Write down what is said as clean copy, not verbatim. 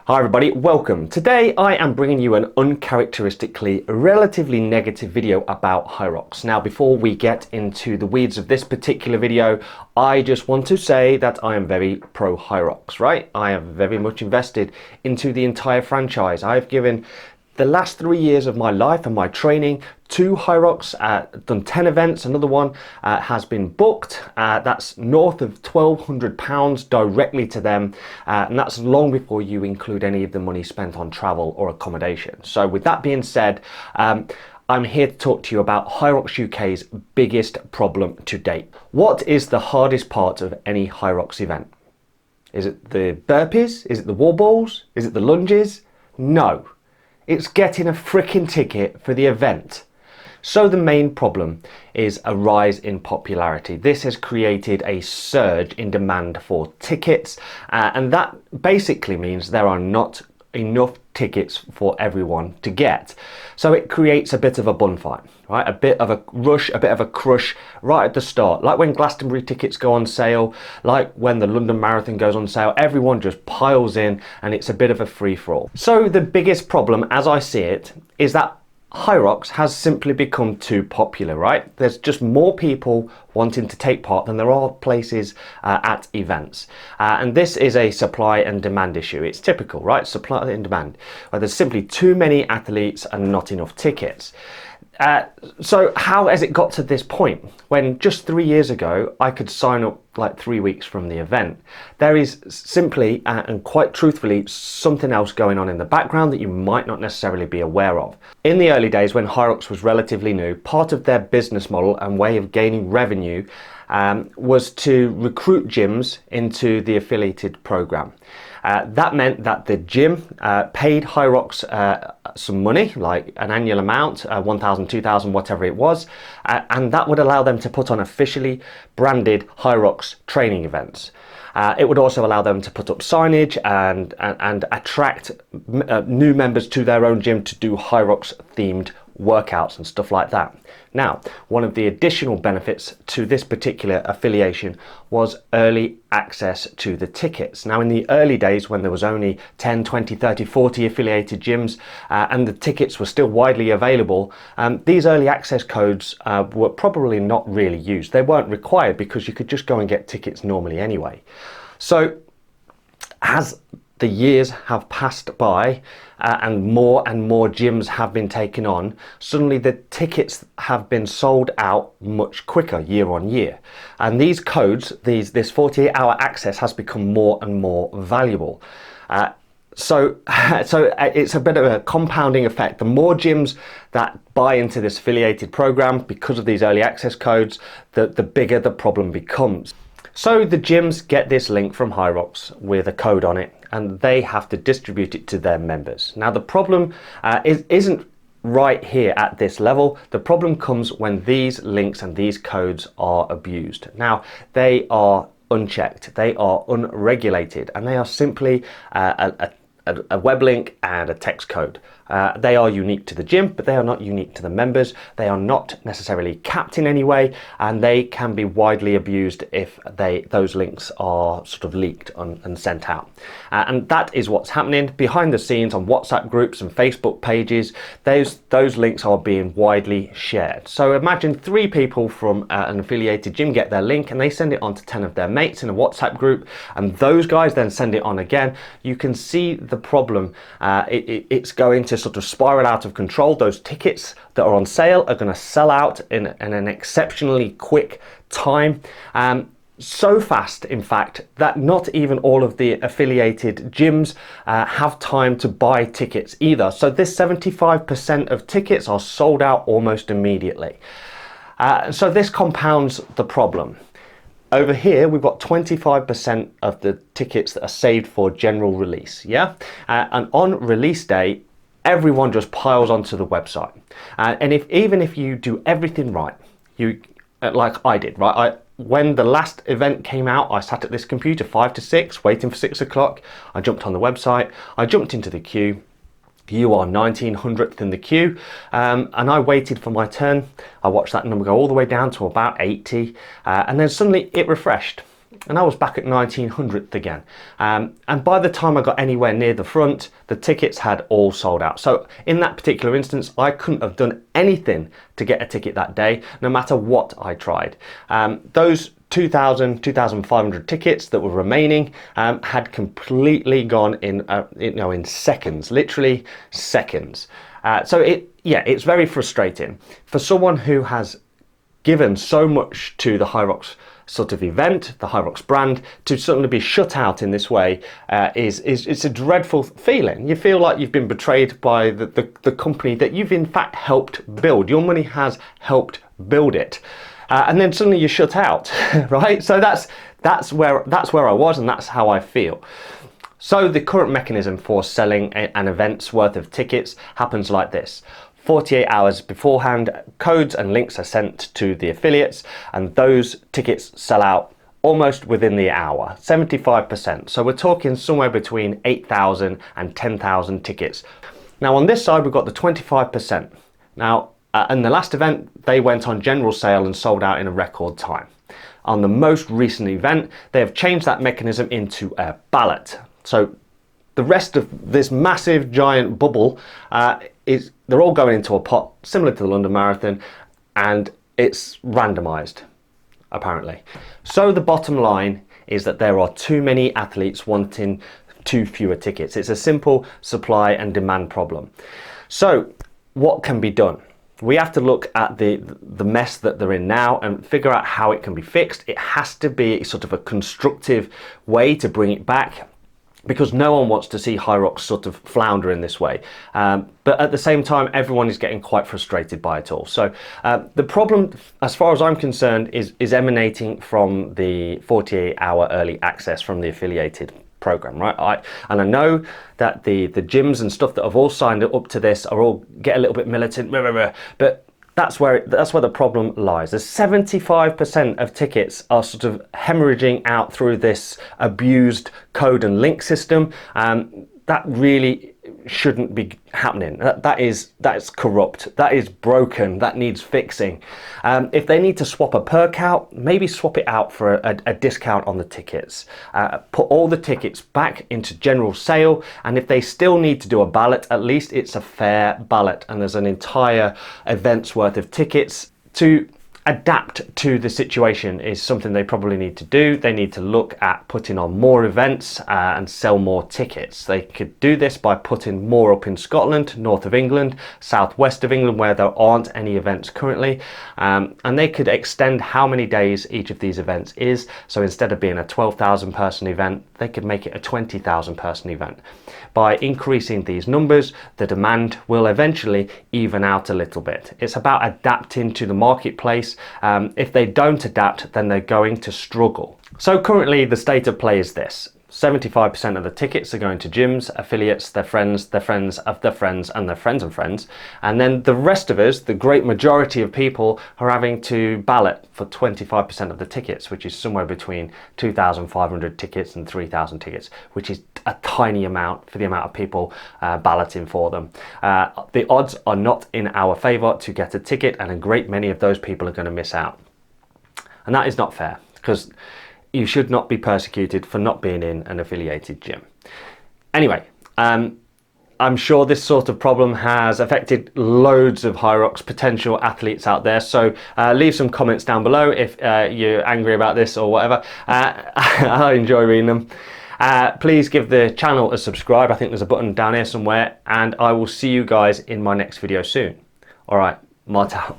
Hi everybody, welcome. Today I am bringing you an uncharacteristically relatively negative video about Hyrox. Now before we get into the weeds of this particular video, I just want to say that I am very pro Hyrox, right? I have very much invested into the entire franchise. I've given the last 3 years of my life and my training to Hyrox, done 10 events, another one has been booked, that's north of £1,200 directly to them, and that's long before you include any of the money spent on travel or accommodation. So with that being said, I'm here to talk to you about Hyrox UK's biggest problem to date. What is the hardest part of any Hyrox event? Is it the burpees? Is it the wall balls? Is it the lunges? No. It's getting a freaking ticket for the event. So the main problem is a rise in popularity. This has created a surge in demand for tickets, and that basically means there are not enough tickets for everyone to get. So it creates a bit of a bun fight, right? A bit of a rush, a bit of a crush right at the start. Like when Glastonbury tickets go on sale, like when the London Marathon goes on sale, everyone just piles in and it's a bit of a free-for-all. So the biggest problem, as I see it, is that Hyrox has simply become too popular, right? There's just more people wanting to take part than there are places at events. And this is a supply and demand issue. It's typical, right? Supply and demand, where there's simply too many athletes and not enough tickets. So how has it got to this point when just 3 years ago I could sign up like 3 weeks from the event? There is simply and quite truthfully something else going on in the background that you might not necessarily be aware of. In the early days when Hyrox was relatively new, part of their business model and way of gaining revenue was to recruit gyms into the affiliated program. That meant that the gym paid Hyrox some money, like an annual amount, 1,000, 2,000, whatever it was, and that would allow them to put on officially branded Hyrox training events. It would also allow them to put up signage and attract new members to their own gym to do Hyrox themed workouts and stuff like that. Now, one of the additional benefits to this particular affiliation was early access to the tickets. Now, in the early days when there was only 10, 20, 30, 40 affiliated gyms and the tickets were still widely available, these early access codes were probably not really used. They weren't required because you could just go and get tickets normally anyway. So as the years have passed by and more gyms have been taken on, suddenly the tickets have been sold out much quicker year on year. And these codes, this 48-hour access has become more and more valuable. So it's a bit of a compounding effect. The more gyms that buy into this affiliated program because of these early access codes, the bigger the problem becomes. So the gyms get this link from Hyrox with a code on it, and they have to distribute it to their members. Now the problem isn't right here at this level. The problem comes when these links and these codes are abused. Now they are unchecked, they are unregulated, and they are simply a web link and a text code. They are unique to the gym, but they are not unique to the members. They are not necessarily capped in any way, and they can be widely abused if those links are sort of leaked and sent out. And that is what's happening behind the scenes on WhatsApp groups and Facebook pages. Those links are being widely shared. So imagine 3 people from an affiliated gym get their link and they send it on to 10 of their mates in a WhatsApp group, and those guys then send it on again. You can see the problem. It's going to sort of spiral out of control. Those tickets that are on sale are going to sell out in an exceptionally quick time. So fast, in fact, that not even all of the affiliated gyms have time to buy tickets either. So this 75% of tickets are sold out almost immediately. So this compounds the problem. Over here, we've got 25% of the tickets that are saved for general release, yeah? And on release day, everyone just piles onto the website. And even if you do everything right, like I did, right? When the last event came out, I sat at this computer 5 to 6, waiting for 6 o'clock. I jumped on the website, I jumped into the queue. You are 1900th in the queue, and I waited for my turn. I watched that number go all the way down to about 80, and then suddenly it refreshed. and I was back at 1900th again. And by the time I got anywhere near the front, the tickets had all sold out. So in that particular instance, I couldn't have done anything to get a ticket that day, no matter what I tried. Those 2,500 tickets that were remaining had completely gone in seconds, literally seconds. So it's very frustrating for someone who has given so much to the Hyrox sort of event, the Hyrox brand, to suddenly be shut out in this way it's a dreadful feeling. You feel like you've been betrayed by the company that you've in fact helped build. Your money has helped build it. And then suddenly you're shut out, right? So that's where I was, and that's how I feel. So the current mechanism for selling an event's worth of tickets happens like this. 48 hours beforehand, codes and links are sent to the affiliates, and those tickets sell out almost within the hour, 75%. So we're talking somewhere between 8,000 and 10,000 tickets. Now on this side, we've got the 25%. Now, in the last event, they went on general sale and sold out in a record time. On the most recent event, they have changed that mechanism into a ballot. So the rest of this massive giant bubble they're all going into a pot similar to the London Marathon, and it's randomized, apparently. So the bottom line is that there are too many athletes wanting too fewer tickets. It's a simple supply and demand problem. So what can be done? We have to look at the mess that they're in now and figure out how it can be fixed. It has to be sort of a constructive way to bring it back, because no one wants to see Hyrox sort of flounder in this way. But at the same time, everyone is getting quite frustrated by it all. So the problem, as far as I'm concerned, is emanating from the 48-hour early access from the affiliated program, right? And I know that the gyms and stuff that have all signed up to this are all get a little bit militant, but that's where the problem lies. There's 75% of tickets are sort of hemorrhaging out through this abused code and link system. That really shouldn't be happening. That is corrupt. That is broken. That needs fixing. If they need to swap a perk out, maybe swap it out for a discount on the tickets. Put all the tickets back into general sale, and if they still need to do a ballot, at least it's a fair ballot and there's an entire event's worth of tickets. To adapt to the situation is something they probably need to do. They need to look at putting on more events and sell more tickets. They could do this by putting more up in Scotland, north of England, southwest of England, where there aren't any events currently, and they could extend how many days each of these events is. So instead of being a 12,000 person event, they could make it a 20,000 person event. By increasing these numbers, the demand will eventually even out a little bit. It's about adapting to the marketplace. If they don't adapt, then they're going to struggle. So currently the state of play is this. 75% of the tickets are going to gyms, affiliates, their friends of their friends, and their friends of friends. And then the rest of us, the great majority of people, are having to ballot for 25% of the tickets, which is somewhere between 2,500 tickets and 3,000 tickets, which is a tiny amount for the amount of people balloting for them. The odds are not in our favour to get a ticket, and a great many of those people are going to miss out. And that is not fair, because you should not be persecuted for not being in an affiliated gym. Anyway, I'm sure this sort of problem has affected loads of Hyrox potential athletes out there. So leave some comments down below if you're angry about this or whatever. I enjoy reading them. Please give the channel a subscribe. I think there's a button down here somewhere, and I will see you guys in my next video soon. All right, Mart out.